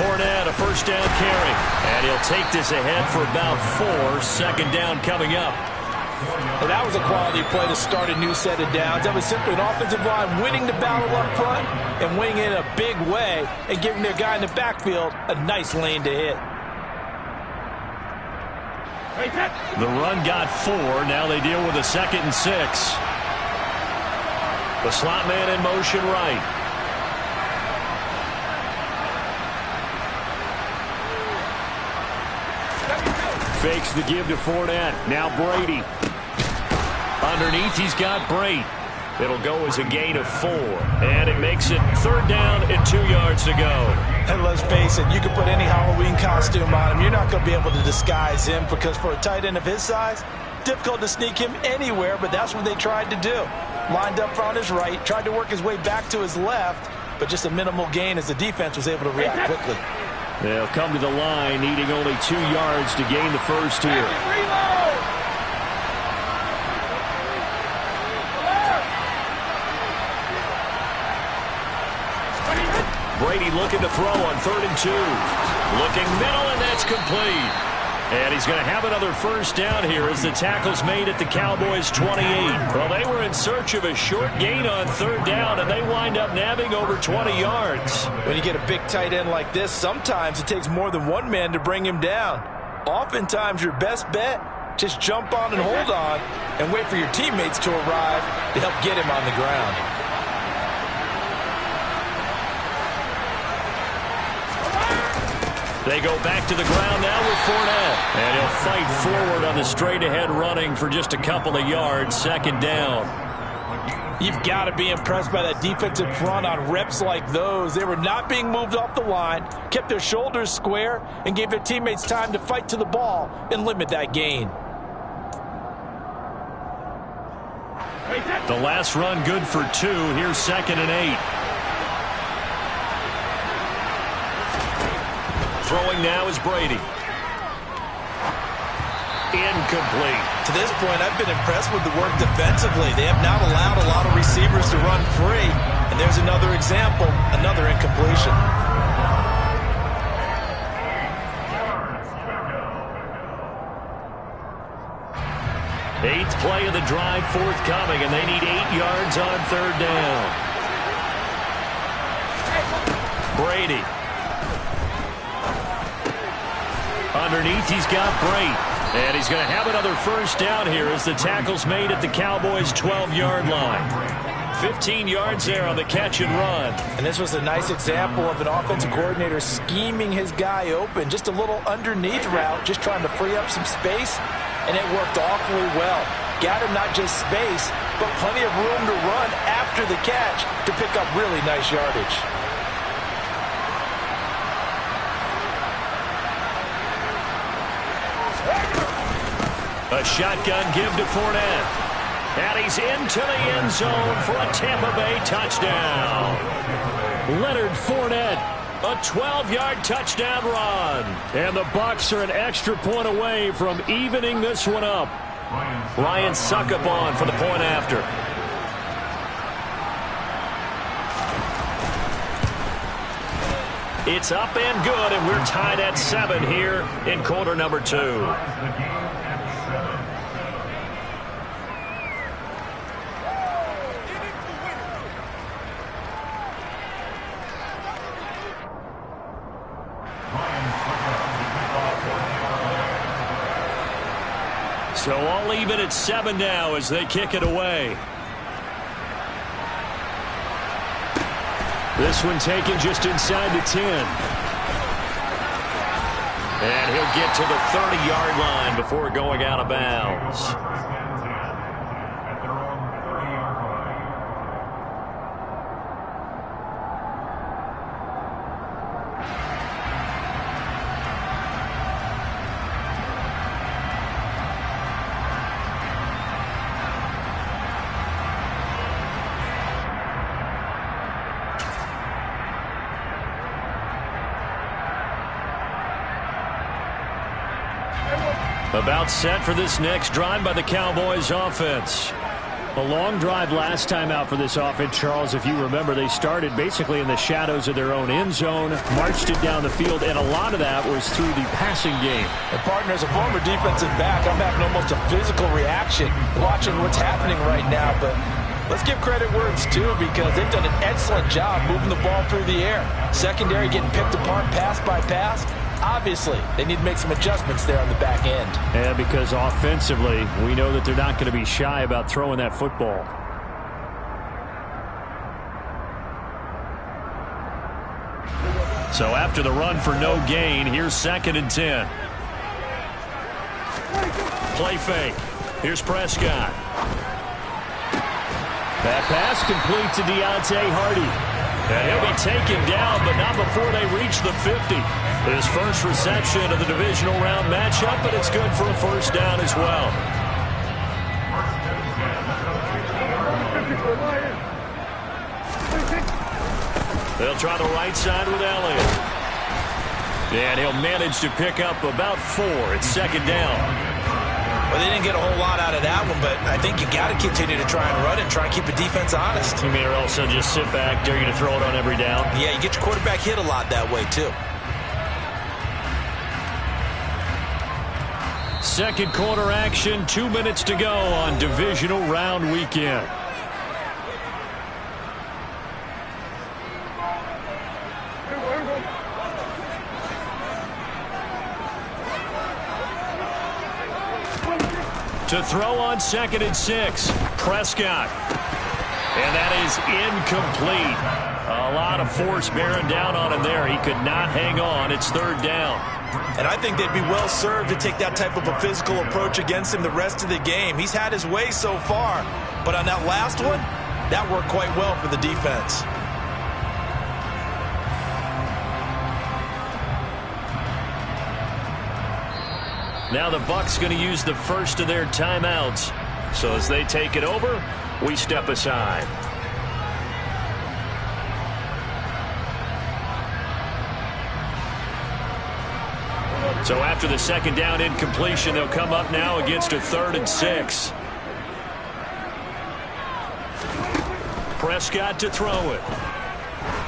Fournette, a first down carry. And he'll take this ahead for about 4. Second down coming up. And that was a quality play to start a new set of downs. That was simply an offensive line winning the battle up front and winning it in a big way and giving their guy in the backfield a nice lane to hit. The run got 4. Now they deal with a 2nd and 6. The slot man in motion right. Fakes the give to Fournette. Now Brady. Underneath, he's got Brate. It'll go as a gain of 4. And it makes it 3rd down and 2 yards to go. And let's face it, you can put any Halloween costume on him. You're not going to be able to disguise him because for a tight end of his size, difficult to sneak him anywhere, but that's what they tried to do. Lined up on his right, tried to work his way back to his left, but just a minimal gain as the defense was able to react quickly. They'll come to the line, needing only 2 yards to gain the first here. Brady looking to throw on 3rd and 2. Looking middle, and that's complete. And he's going to have another first down here as the tackle's made at the Cowboys' 28. Well, they were in search of a short gain on 3rd down, and they wind up nabbing over 20 yards. When you get a big tight end like this, sometimes it takes more than one man to bring him down. Oftentimes, your best bet, just jump on and hold on and wait for your teammates to arrive to help get him on the ground. They go back to the ground now with Fournette. And he'll fight forward on the straight-ahead running for just a couple of yards. 2nd down. You've got to be impressed by that defensive front on reps like those. They were not being moved off the line, kept their shoulders square, and gave their teammates time to fight to the ball and limit that gain. The last run good for 2. Here's 2nd and 8. Throwing now is Brady. Incomplete. To this point, I've been impressed with the work defensively. They have not allowed a lot of receivers to run free. And there's another example, another incompletion. Eighth play of the drive forthcoming, and they need 8 yards on 3rd down. Brady. Underneath, he's got Brate. And he's going to have another first down here as the tackle's made at the Cowboys' 12-yard line. 15 yards there on the catch and run. And this was a nice example of an offensive coordinator scheming his guy open. Just a little underneath route, just trying to free up some space. And it worked awfully well. Got him not just space, but plenty of room to run after the catch to pick up really nice yardage. A shotgun give to Fournette. And he's into the end zone for a Tampa Bay touchdown. Leonard Fournette, a 12-yard touchdown run. And the Bucs are an extra point away from evening this one up. Ryan Succop for the point after. It's up and good, and we're tied at 7 here in quarter number 2. So all even at 7 now as they kick it away. This one taken just inside the 10. And he'll get to the 30-yard line before going out of bounds. About set for this next drive by the Cowboys offense. A long drive last time out for this offense, Charles. If you remember, they started basically in the shadows of their own end zone, marched it down the field, and a lot of that was through the passing game. And partner, as a former defensive back, I'm having almost a physical reaction watching what's happening right now. But let's give credit where it's due, because they've done an excellent job moving the ball through the air. Secondary getting picked apart pass by pass. Obviously, they need to make some adjustments there on the back end. Yeah, because offensively, we know that they're not going to be shy about throwing that football. So after the run for no gain, here's 2nd and 10. Play fake. Here's Prescott. That pass complete to Deontay Hardy. And he'll be taken down, but not before they reach the 50. His first reception of the divisional round matchup, but it's good for a first down as well. They'll try the right side with Elliott. And he'll manage to pick up about 4. It's 2nd down. Well, they didn't get a whole lot out of that one, but I think you got to continue to try and run and try and keep the defense honest. You mean, or also just sit back, dare you to throw it on every down? Yeah, you get your quarterback hit a lot that way, too. Second quarter action, 2 minutes to go on divisional round weekend. To throw on 2nd and 6, Prescott. And that is incomplete. A lot of force bearing down on him there. He could not hang on. It's 3rd down. And I think they'd be well served to take that type of a physical approach against him the rest of the game. He's had his way so far, but on that last one, that worked quite well for the defense. Now the Bucs going to use the first of their timeouts. So as they take it over, we step aside. So after the 2nd down incompletion, they'll come up now against a 3rd and 6. Prescott to throw it.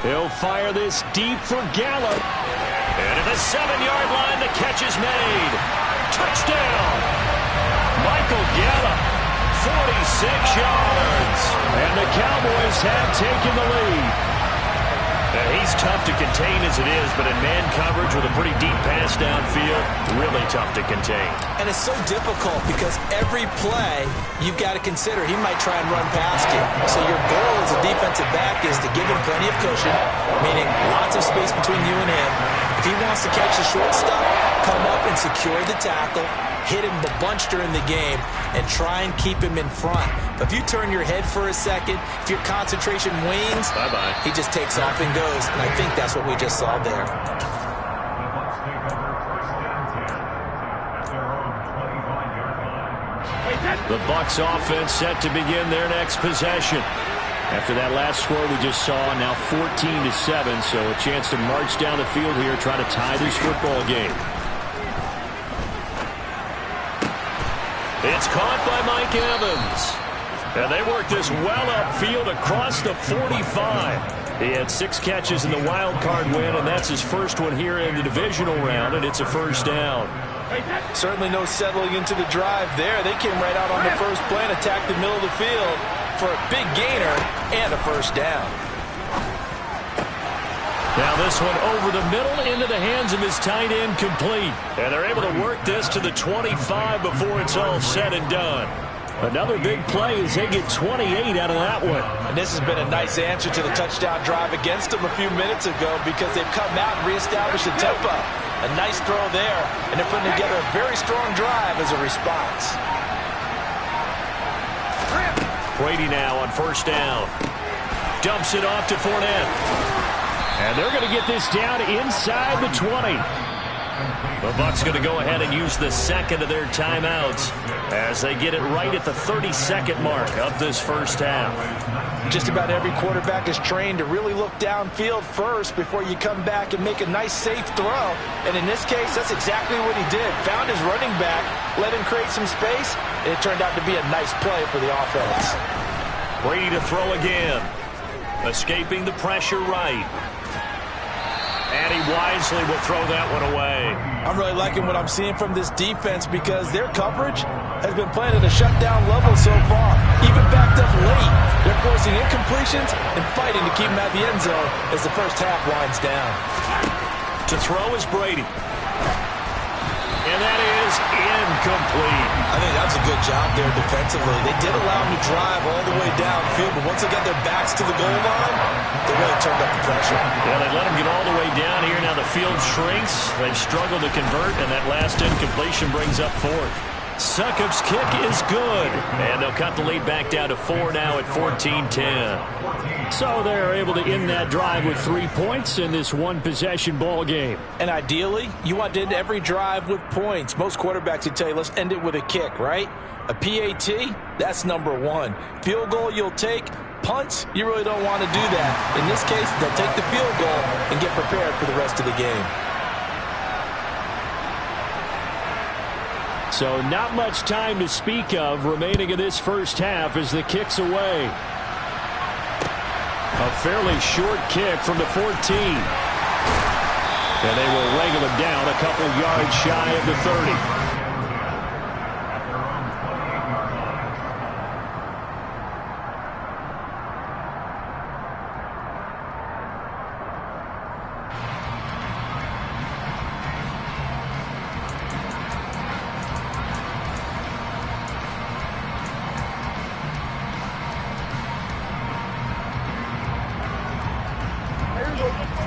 He'll fire this deep for Gallup. And at the 7-yard line, the catch is made. Touchdown! Michael Gallup, 46 yards. And the Cowboys have taken the lead. And he's tough to contain as it is, but in man coverage with a pretty deep pass downfield, really tough to contain. And it's so difficult because every play you've got to consider he might try and run past you. So your goal as a defensive back is to give him plenty of cushion, meaning lots of space between you and him. If he wants to catch the short stuff, come up and secure the tackle, hit him a bunch during the game, and try and keep him in front. But if you turn your head for a second, if your concentration wanes, bye-bye, he just takes off and goes. And I think that's what we just saw there. The Bucs offense set to begin their next possession. After that last score we just saw, now 14-7, so a chance to march down the field here, try to tie this football game. It's caught by Mike Evans. And they work this well upfield across the 45. He had 6 catches in the wild card win, and that's his first one here in the divisional round, and it's a first down. Certainly no settling into the drive there. They came right out on the first play and attacked the middle of the field for a big gainer and a first down. Now this one over the middle into the hands of his tight end, complete. And they're able to work this to the 25 before it's all said and done. Another big play as they get 28 out of that one. And this has been a nice answer to the touchdown drive against them a few minutes ago because they've come out and reestablished the tempo. A nice throw there, and they're putting together a very strong drive as a response. Brady now on first down. Dumps it off to Fournette. And they're going to get this down inside the 20. The Bucs going to go ahead and use the second of their timeouts as they get it right at the 30-second mark of this first half. Just about every quarterback is trained to really look downfield first before you come back and make a nice, safe throw. And in this case, that's exactly what he did. Found his running back, let him create some space, and it turned out to be a nice play for the offense. Brady to throw again. Escaping the pressure right. And he wisely will throw that one away. I'm really liking what I'm seeing from this defense because their coverage has been playing at a shutdown level so far. Even backed up late, they're forcing incompletions and fighting to keep them at the end zone as the first half winds down. To throw is Brady. And that is incomplete. I think that was a good job there defensively. They did allow him to drive all the way downfield, but once they got their backs to the goal line, they really turned up the pressure. Yeah, they let him get all the way down here. Now the field shrinks. They've struggled to convert, and that last incompletion brings up fourth. Succop's kick is good. And they'll cut the lead back down to 4 now at 14-10. So they're able to end that drive with 3 points in this one-possession ball game. And ideally, you want to end every drive with points. Most quarterbacks would tell you, let's end it with a kick, right? A PAT, that's number one. Field goal you'll take. Punts, you really don't want to do that. In this case, they'll take the field goal and get prepared for the rest of the game. So not much time to speak of remaining in this first half as the kick's away. A fairly short kick from the 14. And they will wrangle him down a couple yards shy of the 30.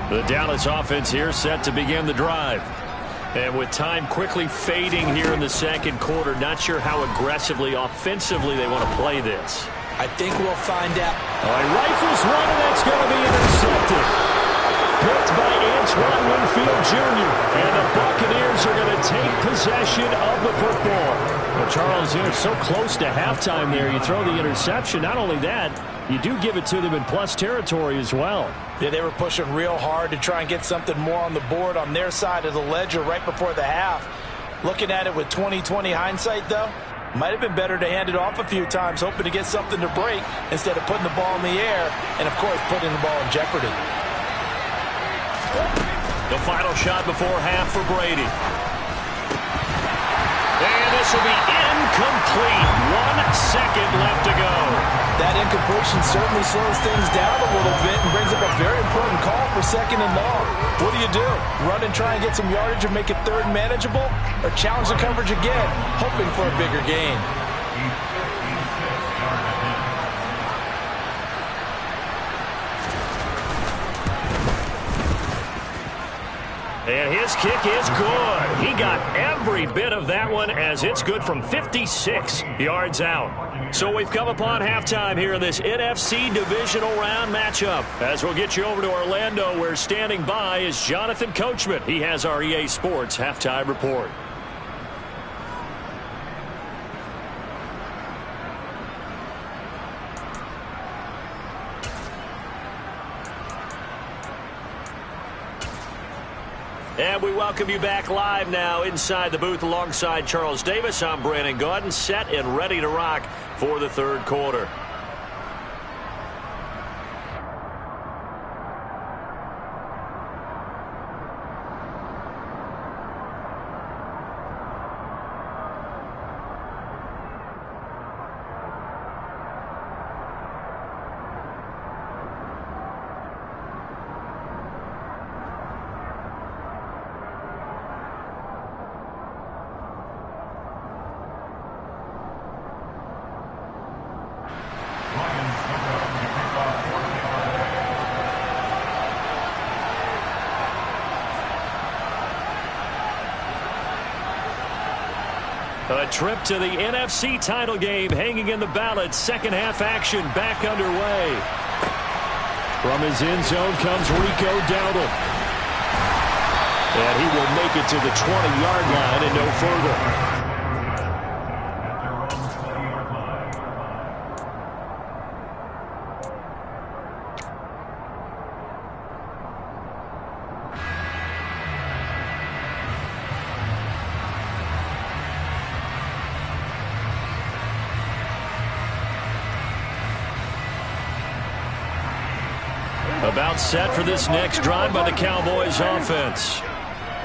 The Dallas offense here set to begin the drive. And with time quickly fading here in the second quarter, not sure how aggressively, offensively they want to play this. I think we'll find out. Oh, he rifles one, and that's going to be intercepted. Picked by Antoine Winfield Jr. And the Buccaneers are going to take possession of the football. Well, Charles, it's so close to halftime there. You throw the interception. Not only that, you do give it to them in plus territory as well. Yeah, they were pushing real hard to try and get something more on the board on their side of the ledger right before the half. Looking at it with 20/20 hindsight, though, might have been better to hand it off a few times, hoping to get something to break instead of putting the ball in the air and, of course, putting the ball in jeopardy. The final shot before half for Brady. And this will be incomplete. 1 second left to go. That incompletion certainly slows things down a little bit and brings up a very important call for second and long. What do? Run and try and get some yardage and make it third and manageable? Or challenge the coverage again, hoping for a bigger gain? And his kick is good. He got every bit of that one as it's good from 56 yards out. So we've come upon halftime here in this NFC divisional round matchup. As we'll get you over to Orlando, where standing by is Jonathan Coachman. He has our EA Sports halftime report. And we welcome you back live now inside the booth alongside Charles Davis. I'm Brandon Gaudin, set and ready to rock for the third quarter. A trip to the NFC title game hanging in the balance. Second half action back underway. From his end zone comes Rico Dowdle. And he will make it to the 20-yard line and no further. About set for this next drive by the Cowboys offense.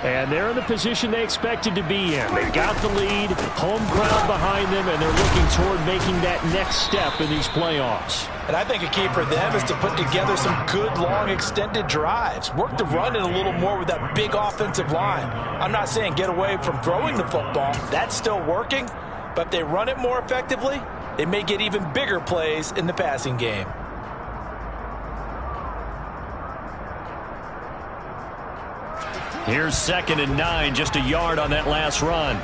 And they're in the position they expected to be in. They've got the lead, home crowd behind them, and they're looking toward making that next step in these playoffs. And I think a key for them is to put together some good, long, extended drives. Work the run in a little more with that big offensive line. I'm not saying get away from throwing the football. That's still working. But if they run it more effectively, they may get even bigger plays in the passing game. Here's 2nd and 9, just a yard on that last run.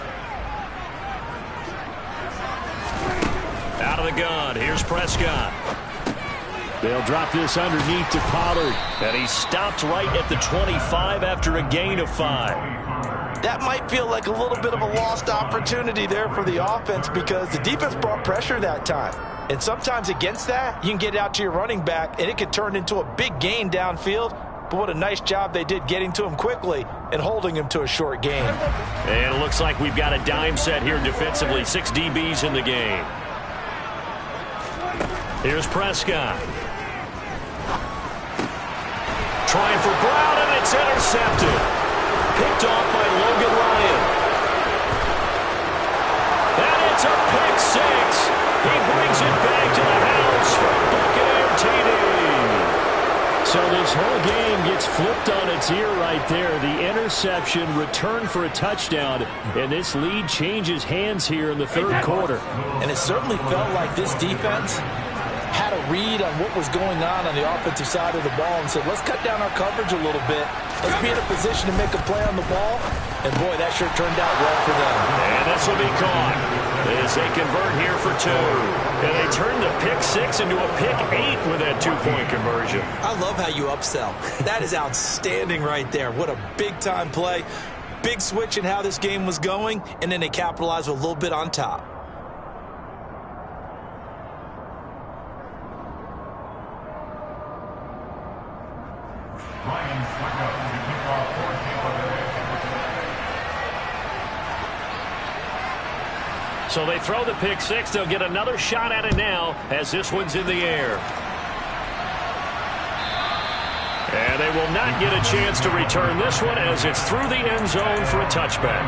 Out of the gun, here's Prescott. They'll drop this underneath to Pollard. And he stopped right at the 25 after a gain of 5. That might feel like a little bit of a lost opportunity there for the offense because the defense brought pressure that time. And sometimes against that, you can get out to your running back, and it could turn into a big gain downfield. But what a nice job they did getting to him quickly and holding him to a short gain. And it looks like we've got a dime set here defensively. 6 DBs in the game. Here's Prescott. Trying for Brown, and it's intercepted. Picked off by Logan Ryan. And it's a pick 6. He brings it back to the house for Buccaneer TD. So this whole game gets flipped on its ear right there. The interception returned for a touchdown, and this lead changes hands here in the third quarter. And it certainly felt like this defense had a read on what was going on the offensive side of the ball and said, let's cut down our coverage a little bit. Let's be in a position to make a play on the ball. And, boy, that sure turned out well for them. And this will be caught as they convert here for 2. And they turn the pick 6 into a pick 8 with that 2-point conversion. I love how you upsell. That is outstanding right there. What a big-time play. Big switch in how this game was going, and then they capitalized with a little bit on top. So they throw the pick 6. They'll get another shot at it now as this one's in the air. And they will not get a chance to return this one as it's through the end zone for a touchback.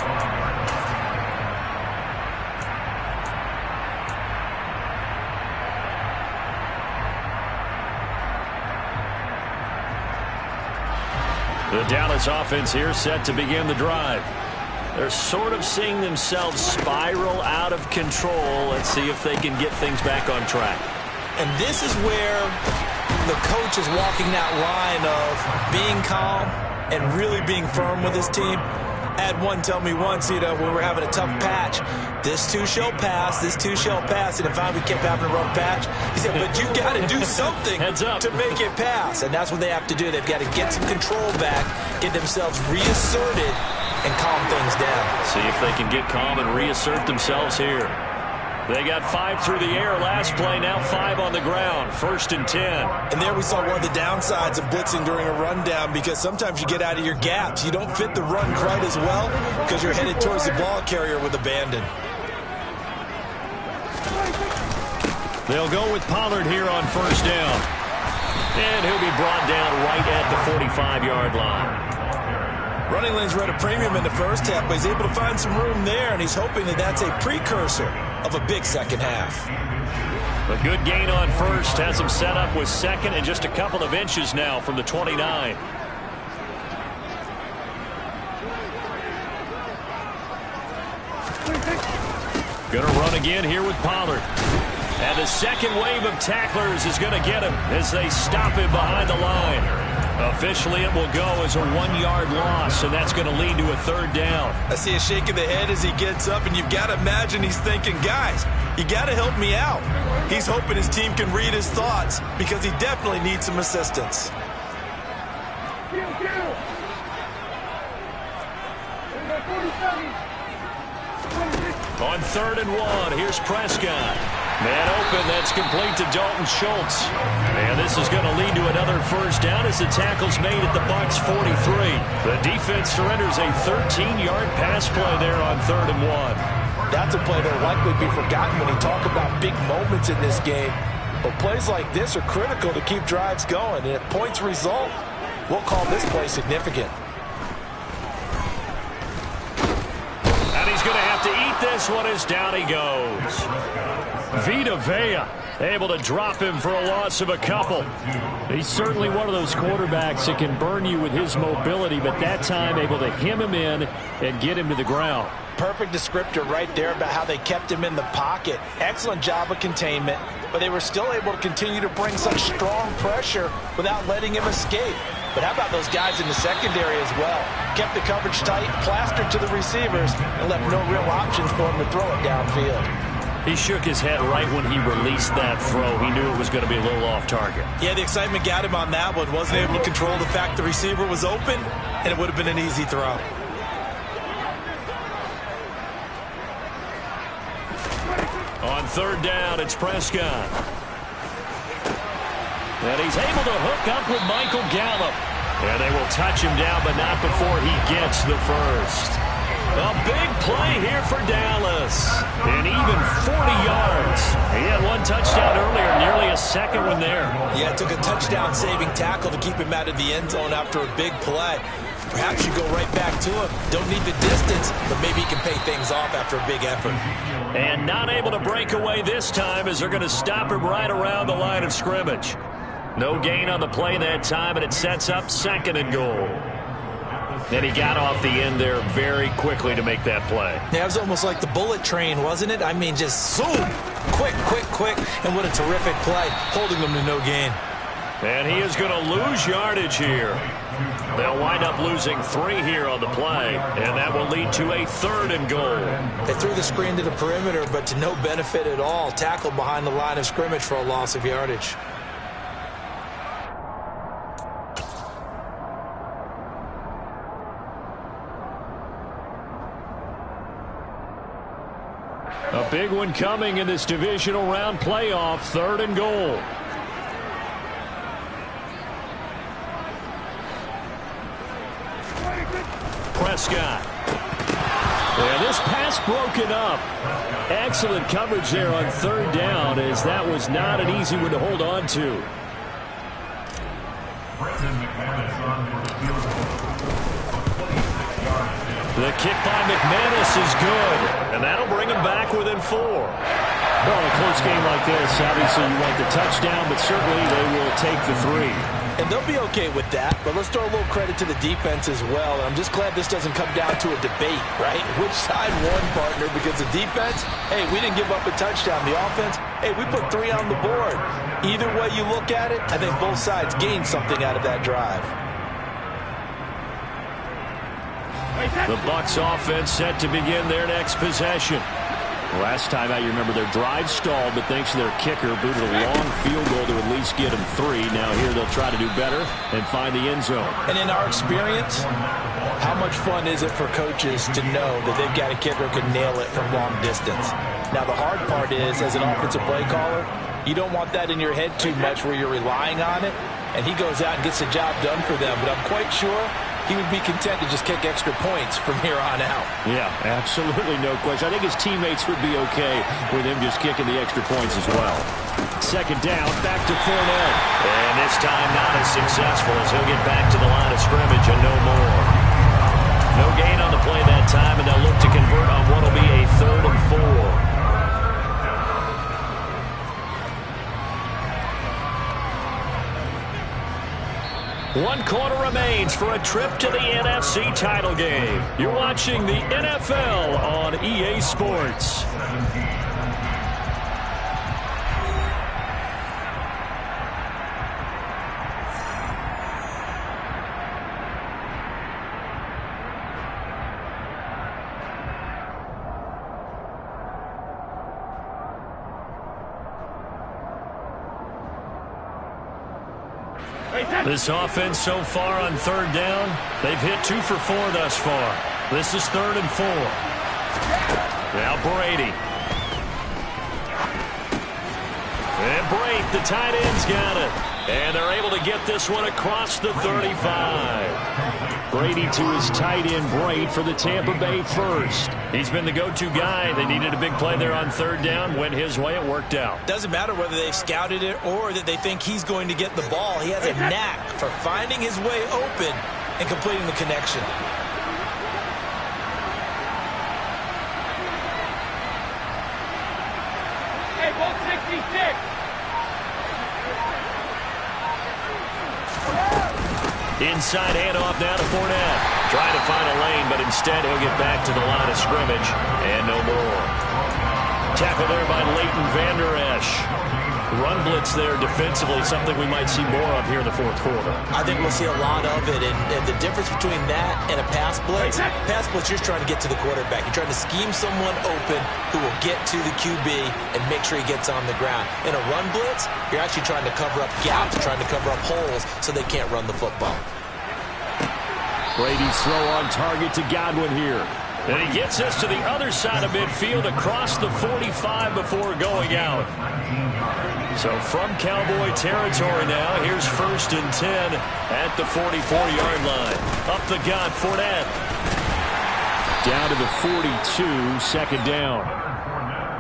The Dallas offense here set to begin the drive. They're sort of seeing themselves spiral out of control. Let's see if they can get things back on track. And this is where the coach is walking that line of being calm and really being firm with his team. I had one tell me once, when we were having a tough patch, this too shall pass, this too shall pass. And if we kept having a rough patch, he said, but you got to do something to make it pass. And that's what they have to do. They've got to get some control back, get themselves reasserted, and calm things down. See if they can get calm and reassert themselves here. They got 5 through the air last play, now 5 on the ground. 1st and 10. And there we saw one of the downsides of blitzing during a rundown because sometimes you get out of your gaps. You don't fit the run quite as well because you're headed towards the ball carrier with abandon. They'll go with Pollard here on 1st down. And he'll be brought down right at the 45-yard line. Running lanes were at a premium in the first half, but he's able to find some room there, and he's hoping that that's a precursor of a big second half. A good gain on 1st has him set up with 2nd and just a couple of inches now from the 29. Gonna run again here with Pollard. And the second wave of tacklers is going to get him as they stop him behind the line. Officially, it will go as a 1-yard loss, and that's going to lead to a 3rd down. I see a shake of the head as he gets up, and you've got to imagine he's thinking, guys, you got to help me out. He's hoping his team can read his thoughts because he definitely needs some assistance. On 3rd and 1, here's Prescott. Man open, that's complete to Dalton Schultz. And this is going to lead to another first down as the tackle's made at the Bucs 43. The defense surrenders a 13-yard pass play there on 3rd and 1. That's a play that will likely be forgotten when you talk about big moments in this game. But plays like this are critical to keep drives going. And if points result, we'll call this play significant. And he's going to have to eat this one as down he goes. Vita Vea able to drop him for a loss of a couple. He's certainly one of those quarterbacks that can burn you with his mobility, but that time able to hem him in and get him to the ground. Perfect descriptor right there about how they kept him in the pocket. Excellent job of containment, but they were still able to continue to bring such strong pressure without letting him escape. But how about those guys in the secondary as well? Kept the coverage tight, plastered to the receivers, and left no real options for him to throw it downfield. He shook his head right when he released that throw. He knew it was going to be a little off target. Yeah, the excitement got him on that one. Wasn't able to control the fact the receiver was open, and it would have been an easy throw. On 3rd down, it's Prescott. And he's able to hook up with Michael Gallup. And they will touch him down, but not before he gets the first. A big play here for Dallas. And even 40 yards. He had one touchdown earlier, nearly a second one there. Yeah, it took a touchdown-saving tackle to keep him out of the end zone after a big play. Perhaps you go right back to him. Don't need the distance, but maybe he can pay things off after a big effort. And not able to break away this time as they're going to stop him right around the line of scrimmage. No gain on the play that time, and it sets up 2nd and goal. And he got off the end there very quickly to make that play. Yeah, it was almost like the bullet train, wasn't it? I mean, just zoom, quick, and what a terrific play, holding them to no gain. And he is going to lose yardage here. They'll wind up losing 3 here on the play, and that will lead to a 3rd and goal. They threw the screen to the perimeter, but to no benefit at all. Tackled behind the line of scrimmage for a loss of yardage. A big one coming in this divisional round playoff, 3rd and goal. Prescott. And this pass broken up. Excellent coverage there on 3rd down, as that was not an easy one to hold on to. The kick by McManus is good, and that'll bring him back within 4. Well, in a close game like this, obviously you want the touchdown, but certainly they will take the 3. And they'll be okay with that, but let's throw a little credit to the defense as well. And I'm just glad this doesn't come down to a debate, right? Which side won, partner? Because the defense, hey, we didn't give up a touchdown. The offense, hey, we put 3 on the board. Either way you look at it, I think both sides gained something out of that drive. The Bucs offense set to begin their next possession. Last time out, you remember their drive stalled, but thanks to their kicker, booted a long field goal to at least get them 3. Now here they'll try to do better and find the end zone. And in our experience, how much fun is it for coaches to know that they've got a kicker who can nail it from long distance? Now the hard part is, as an offensive play caller, you don't want that in your head too much where you're relying on it, and he goes out and gets the job done for them. But I'm quite sure he would be content to just kick extra points from here on out. Yeah, absolutely no question. I think his teammates would be okay with him just kicking the extra points as well. 2nd down, back to Fournette. And this time not as successful as he'll get back to the line of scrimmage and no more. No gain on the play that time, and they'll look to convert on what will be a 3rd and 4. One quarter remains for a trip to the NFC title game. You're watching the NFL on EA Sports. This offense so far on 3rd down, they've hit 2 for 4 thus far. This is 3rd and 4. Now Brady. And Brate, the tight end's got it. And they're able to get this one across the 35. Brady to his tight end, Brate, for the Tampa Bay first. He's been the go-to guy. They needed a big play there on 3rd down. Went his way. It worked out. Doesn't matter whether they've scouted it or that they think he's going to get the ball. He has a knack for finding his way open and completing the connection. Hey, ball 66. Inside handoff now to Fournette. Trying to find a lane, but instead he'll get back to the line of scrimmage. And no more. Tackle there by Leighton Vander Esch. Run blitz there defensively, something we might see more of here in the 4th quarter. I think we'll see a lot of it, and the difference between that and a pass blitz, you're just trying to get to the quarterback. You're trying to scheme someone open who will get to the QB and make sure he gets on the ground. In a run blitz, you're actually trying to cover up gaps, trying to cover up holes so they can't run the football. Brady's throw on target to Godwin here. And he gets this to the other side of midfield across the 45 before going out. So from Cowboy territory now, here's 1st and 10 at the 44-yard line. Up the gut, Fournette. Down to the 42, 2nd down.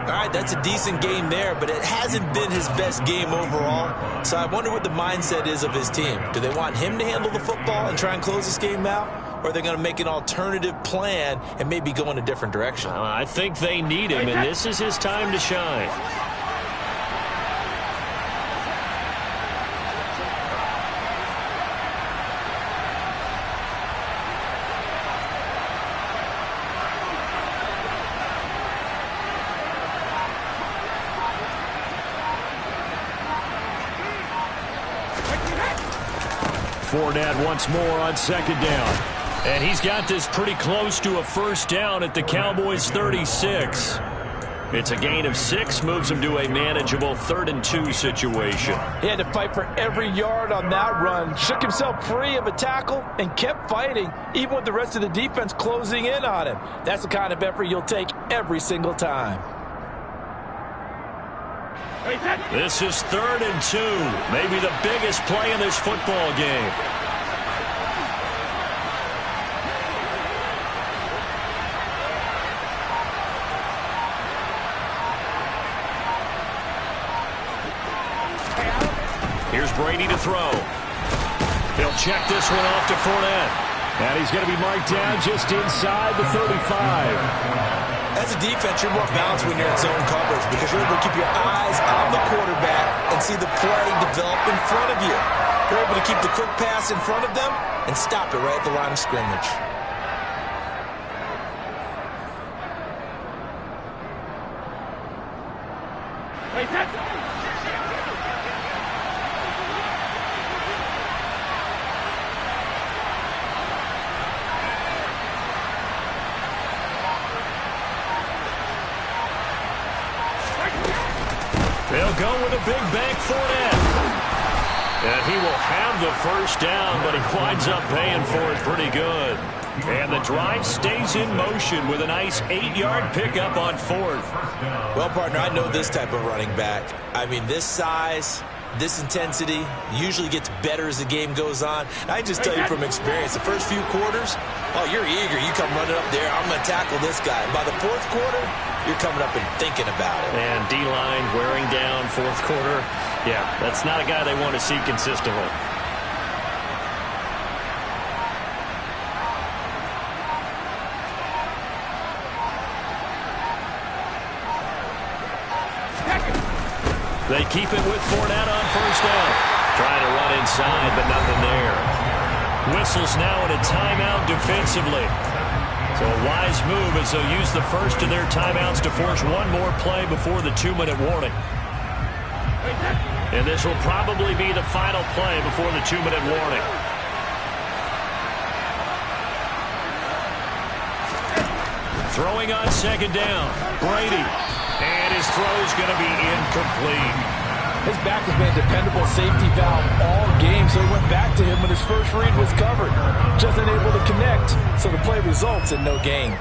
All right, that's a decent game there, but it hasn't been his best game overall. So I wonder what the mindset is of his team. Do they want him to handle the football and try and close this game out? Or are they going to make an alternative plan and maybe go in a different direction? I think they need him, and this is his time to shine. Fournette once more on 2nd down. And he's got this pretty close to a 1st down at the Cowboys' 36. It's a gain of 6, moves him to a manageable 3rd and 2 situation. He had to fight for every yard on that run, shook himself free of a tackle, and kept fighting, even with the rest of the defense closing in on him. That's the kind of effort you'll take every single time. This is 3rd and 2, maybe the biggest play in this football game. Here's Brady to throw. He'll check this one off to Fournette. And he's going to be marked down just inside the 35. As a defense, you're more balanced when you're in zone coverage because you're able to keep your eyes on the quarterback and see the play develop in front of you. You're able to keep the quick pass in front of them and stop it right at the line of scrimmage. They'll go with a big bank Fournette. And he will have the 1st down, but he winds up paying for it pretty good. And the drive stays in motion with a nice 8-yard pickup on 4th. Well, partner, I know this type of running back. I mean, this size, this intensity usually gets better as the game goes on. I just tell you from experience, the first few quarters, oh, you're eager. You come running up there, I'm going to tackle this guy. By the 4th quarter, you're coming up and thinking about it. And D-line wearing down 4th quarter. Yeah, that's not a guy they want to see consistently. They keep it with Fournette on 1st down. Trying to run inside, but nothing there. Whistles now in a timeout defensively. So a wise move as they'll use the first of their timeouts to force one more play before the 2-minute warning. And this will probably be the final play before the 2-minute warning. Throwing on 2nd down, Brady. And his throw is going to be incomplete. His back has been a dependable safety valve all game, so he went back to him when his first read was covered. Just unable to connect, so the play results in no gain.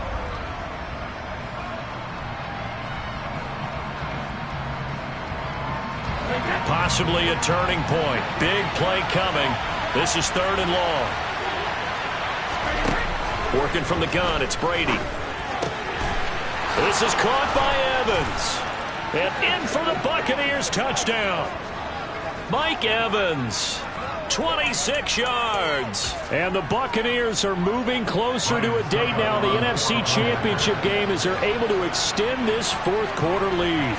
Possibly a turning point. Big play coming. This is 3rd and long. Working from the gun, it's Brady. This is caught by Evans. And in for the Buccaneers touchdown. Mike Evans, 26 yards. And the Buccaneers are moving closer to a date now in the NFC Championship game as they're able to extend this 4th quarter lead.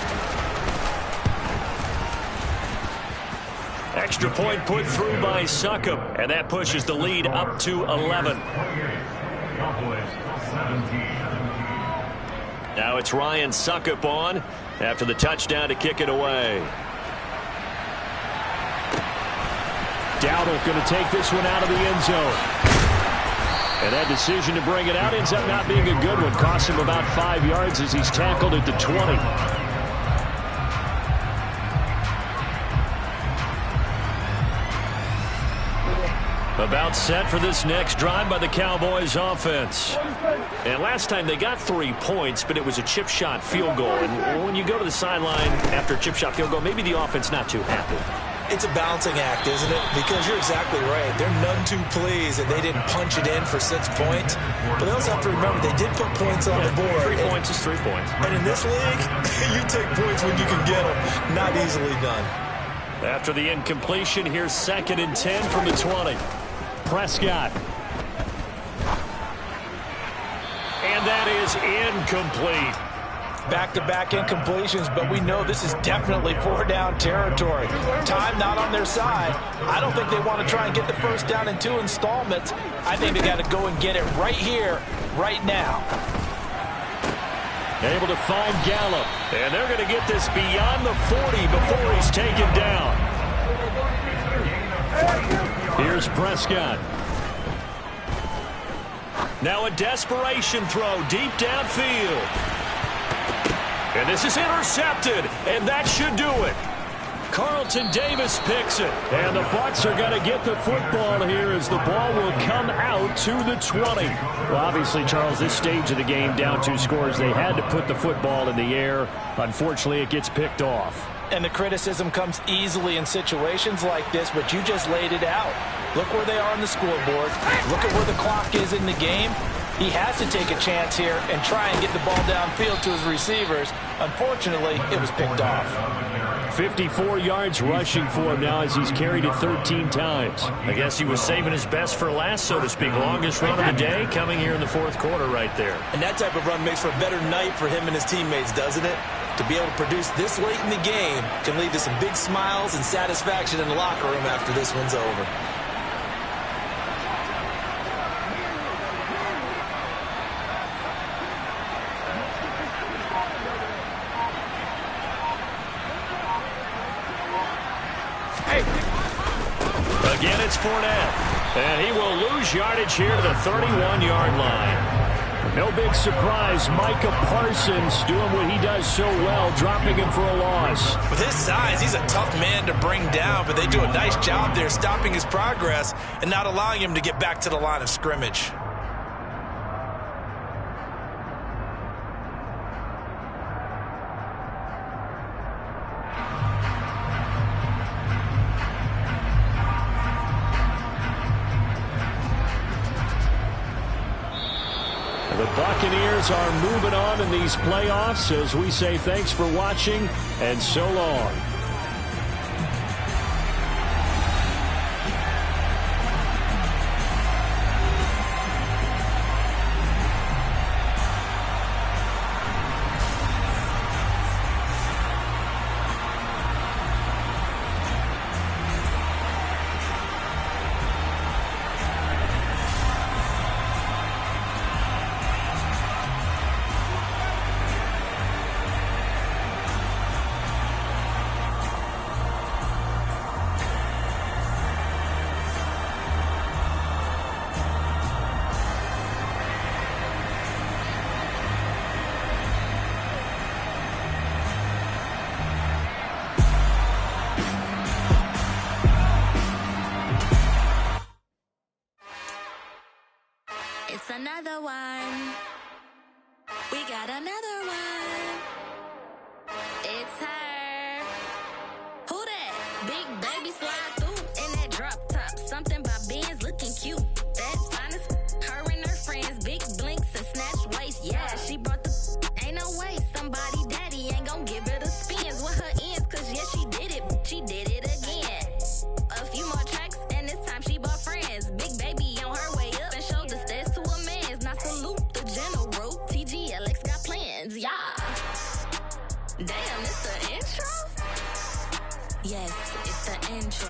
Extra point put through by Succop, and that pushes the lead up to 11. Now it's Ryan Succop on after the touchdown to kick it away. Dowdle going to take this one out of the end zone. And that decision to bring it out ends up not being a good one. Cost him about 5 yards as he's tackled at the 20. About set for this next drive by the Cowboys offense. And last time they got 3 points, but it was a chip shot field goal. And when you go to the sideline after a chip shot field goal, maybe the offense not too happy. It's a balancing act, isn't it? Because you're exactly right. They're none too pleased that they didn't punch it in for 6 points. But they also have to remember they did put points on the board. 3 points is 3 points. And in this league, you take points when you can get them. Not easily done. After the incompletion, here's 2nd and 10 from the 20. Prescott. And that is incomplete. Back-to-back incompletions, but we know this is definitely 4-down territory. Time not on their side. I don't think they want to try and get the first down in 2 installments. I think they got to go and get it right here, right now. Able to find Gallup. And they're going to get this beyond the 40 before he's taken down. Here's Prescott. Now a desperation throw deep downfield. And this is intercepted, and that should do it. Carlton Davis picks it. And the Bucs are going to get the football here as the ball will come out to the 20. Well, obviously, Charles, this stage of the game, down 2 scores, they had to put the football in the air. Unfortunately, it gets picked off. And the criticism comes easily in situations like this, but you just laid it out. Look where they are on the scoreboard. Look at where the clock is in the game. He has to take a chance here and try and get the ball downfield to his receivers. Unfortunately, it was picked off. 54 yards rushing for him now as he's carried it 13 times. I guess he was saving his best for last, so to speak. Longest run of the day coming here in the 4th quarter right there. And that type of run makes for a better night for him and his teammates, doesn't it? To be able to produce this late in the game can lead to some big smiles and satisfaction in the locker room after this one's over. Again, it's Fournette. And he will lose yardage here to the 31-yard line. No big surprise. Micah Parsons doing what he does so well, dropping him for a loss. With his size, he's a tough man to bring down, but they do a nice job there stopping his progress and not allowing him to get back to the line of scrimmage. The Buccaneers are moving on in these playoffs as we say thanks for watching and so long. another one. We got another one. It's her. Who that? Big baby slide through in that drop top. Something by Benz looking cute. That's fine as her and her friends. Big blinks and snatch waist. Yeah, she brought the. Ain't no way somebody daddy ain't gon' give her the spins with her ends. Cause yeah, she did it. She did it again. A few more tracks and this time she bought friends. Big baby on her way up and showed the stairs to a man's. Now salute the general. TGLX got plans. Yeah. Damn, it's the intro? Yes, it's the intro.